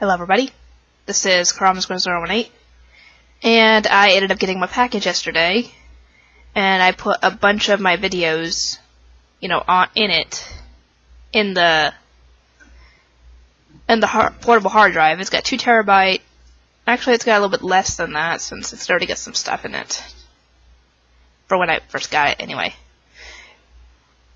Hello everybody, this is Karama018, and I ended up getting my package yesterday, and I put a bunch of my videos, in the portable hard drive. It's got 2 terabyte, actually it's got a little bit less than that, since it's already got some stuff in it, for when I first got it anyway.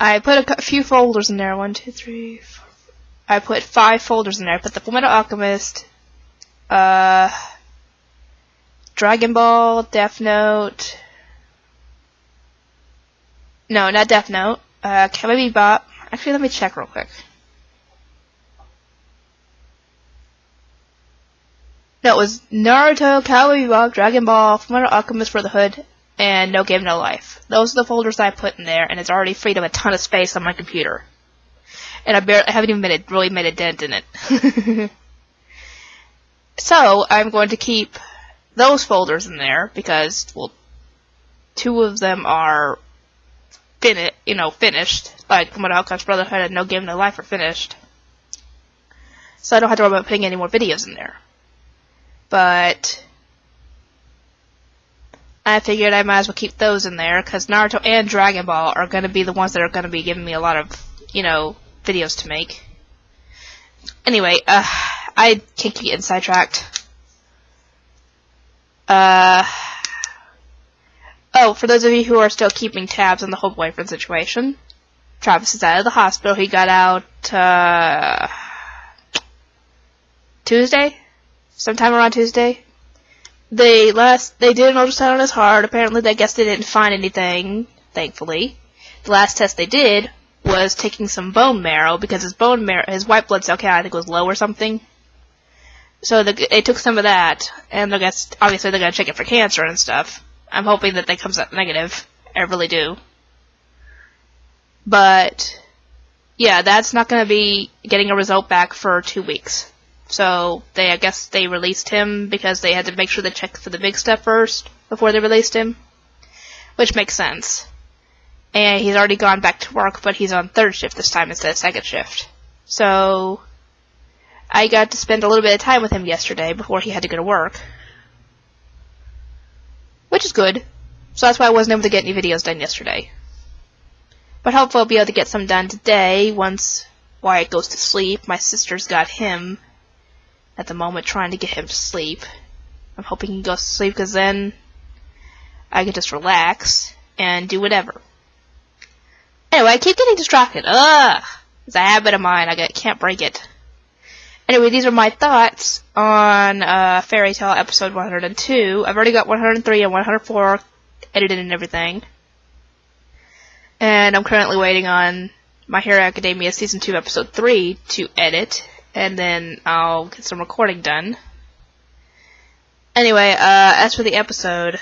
I put a few folders in there, 1, 2, 3, 4. I put 5 folders in there. I put the Fullmetal Alchemist, Dragon Ball, Death Note. No, not Death Note. Cowboy Bebop. Actually, let me check real quick. No, it was Naruto, Cowboy Bebop, Dragon Ball, Fullmetal Alchemist, Brotherhood, and No Game No Life. Those are the folders I put in there, and it's already freed up a ton of space on my computer. And I haven't even really made a dent in it. So, I'm going to keep those folders in there, because, well, 2 of them are finished. Like, Fullmetal Alchemist, Brotherhood, and No Game No Life are finished. So I don't have to worry about putting any more videos in there. But I figured I might as well keep those in there, because Naruto and Dragon Ball are going to be the ones that are going to be giving me a lot of, videos to make. Anyway, I can't keep getting sidetracked. Oh, for those of you who are still keeping tabs on the whole boyfriend situation, Travis is out of the hospital. He got out, Tuesday? Sometime around Tuesday. They did an ultrasound on his heart. Apparently, I guess they didn't find anything, thankfully. The last test they did was taking some bone marrow, because his white blood cell count, I think, was low or something. So they took some of that, and obviously they're going to check it for cancer and stuff. I'm hoping that comes up negative. I really do. But, yeah, that's not going to be getting a result back for 2 weeks. So, I guess they released him because they had to make sure they checked for the big stuff first before they released him. Which makes sense. And he's already gone back to work, but he's on 3rd shift this time instead of 2nd shift. So, I got to spend a little bit of time with him yesterday before he had to go to work. Which is good. So that's why I wasn't able to get any videos done yesterday. But hopefully I'll be able to get some done today once Wyatt goes to sleep. My sister's got him at the moment trying to get him to sleep. I'm hoping he goes to sleep because then I can just relax and do whatever. Anyway, I keep getting distracted. Ugh! It's a habit of mine. I can't break it. Anyway, these are my thoughts on Fairy Tail episode 102. I've already got 103 and 104 edited and everything. And I'm currently waiting on My Hero Academia Season 2 Episode 3 to edit. And then I'll get some recording done. Anyway, as for the episode,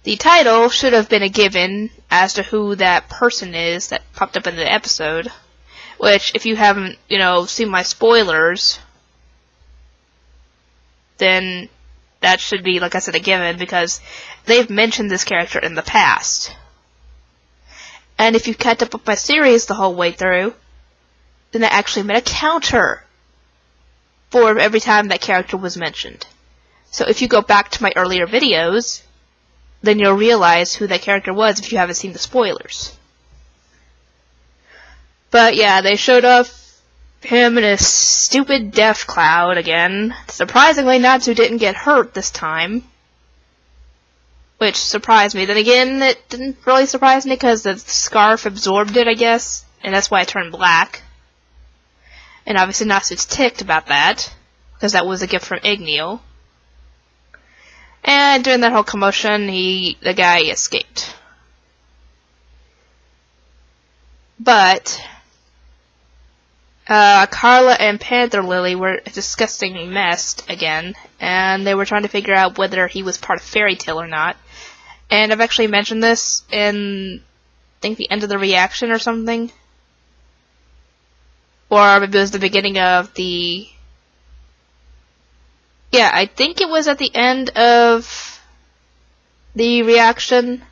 the title should have been a given as to who that person is that popped up in the episode. Which, if you haven't, seen my spoilers, then that should be, like I said, a given, because they've mentioned this character in the past. And if you kept up with my series the whole way through, then I actually made a counter for every time that character was mentioned. So if you go back to my earlier videos, then you'll realize who that character was if you haven't seen the spoilers. But yeah, they showed off him in a stupid death cloud again. Surprisingly, Natsu didn't get hurt this time. Which surprised me. Then again, it didn't really surprise me because the scarf absorbed it, I guess. And that's why it turned black. And obviously Natsu's ticked about that, because that was a gift from Igneo. And during that whole commotion, the guy escaped. But Carla and Panther Lily were disgustingly messed again, and they were trying to figure out whether he was part of Fairy Tail or not. And I've actually mentioned this in, I think, the end of the reaction or something. Or maybe it was the beginning of the... Yeah, I think it was at the end of the reaction.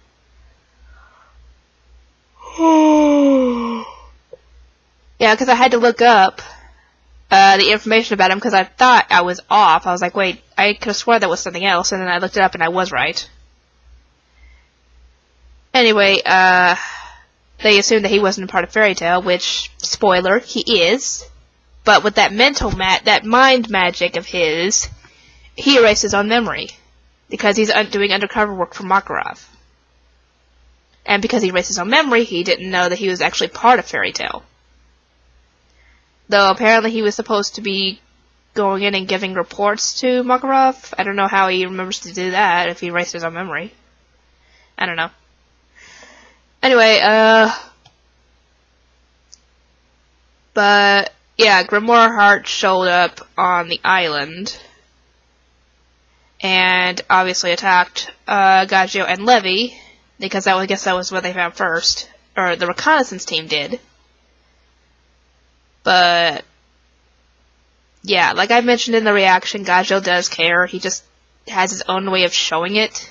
Yeah, because I had to look up the information about him because I thought I was off. I was like, wait, I could have sworn that was something else, and then I looked it up and I was right. Anyway, they assumed that he wasn't a part of Fairy Tail, which, spoiler, he is. But with that that mind magic of his, he erased his own memory. Because he's doing undercover work for Makarov. And because he erased his own memory, he didn't know that he was actually part of Fairy Tail. Though apparently he was supposed to be going in and giving reports to Makarov. I don't know how he remembers to do that if he erased his own memory. I don't know. Anyway, but, yeah, Grimoire Heart showed up on the island. And obviously attacked, Gagio and Levy. Because I guess that was what they found first. Or the reconnaissance team did. But, yeah, like I mentioned in the reaction, Gagio does care. He just has his own way of showing it.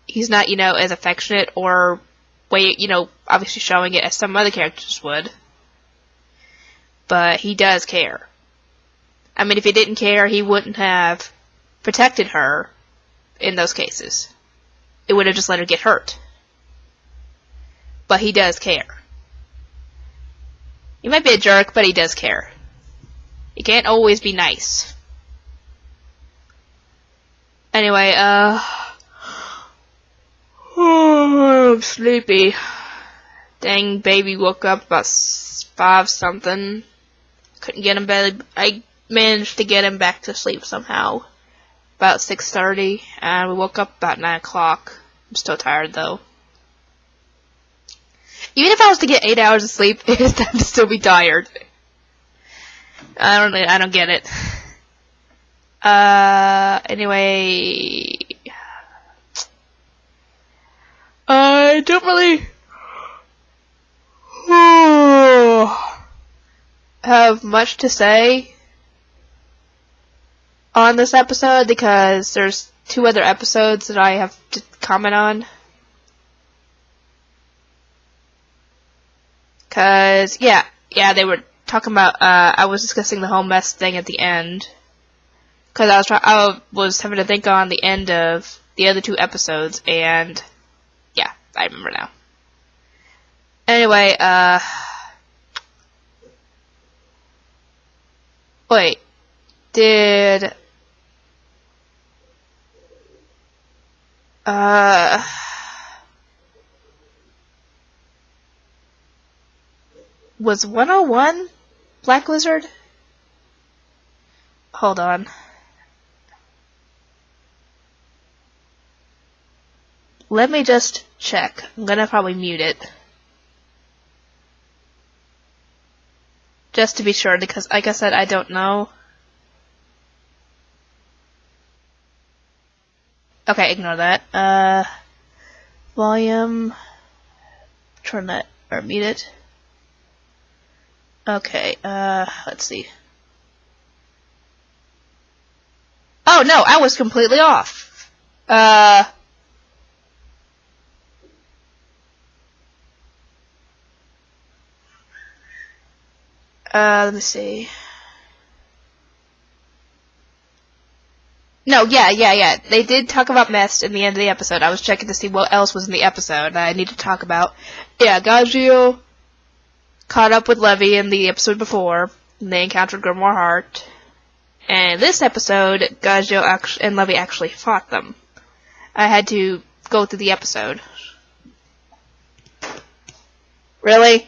He's not, as affectionate or obviously showing it as some other characters would. But he does care. I mean, if he didn't care, he wouldn't have protected her in those cases. It would have just let her get hurt. But he does care. He might be a jerk, but he does care. He can't always be nice. Anyway, I'm sleepy. Dang baby woke up about 5 something. Couldn't get him bed. I managed to get him back to sleep somehow. About 6:30, and we woke up about 9 o'clock. I'm still tired though. Even if I was to get 8 hours of sleep, it's time to still be tired. I don't get it. Anyway, I don't really have much to say on this episode because there's 2 other episodes that I have to comment on. Cause, yeah, they were talking about, I was discussing the whole mess thing at the end. Cause I was having to think on the end of the other 2 episodes, and, yeah, I remember now. Anyway, wait, did, was 101 Black Lizard? Hold on. Let me just check. I'm gonna probably mute it. Just to be sure, because like I said, I don't know. Okay, ignore that. Volume. Turn that, or mute it. Okay, let's see. Oh no, I was completely off. Let me see. No, yeah. They did talk about Mest in the end of the episode. I was checking to see what else was in the episode I need to talk about. Yeah, Gagio caught up with Levy in the episode before, and they encountered Grimoire Heart. And in this episode, Gagio and Levy actually fought them. I had to go through the episode. Really?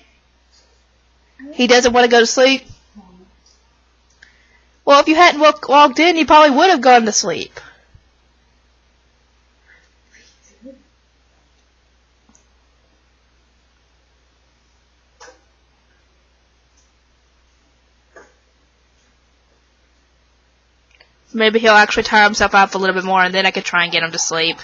He doesn't want to go to sleep? Well, if you hadn't walked in, you probably would have gone to sleep. Maybe he'll actually tire himself out a little bit more, and then I could try and get him to sleep.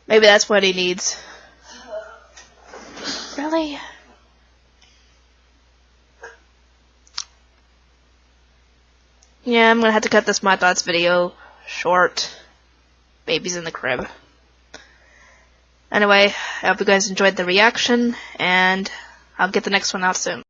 Maybe that's what he needs. Really? Yeah, I'm gonna have to cut this My Thoughts video short. Baby's in the crib. Anyway, I hope you guys enjoyed the reaction, and I'll get the next one out soon.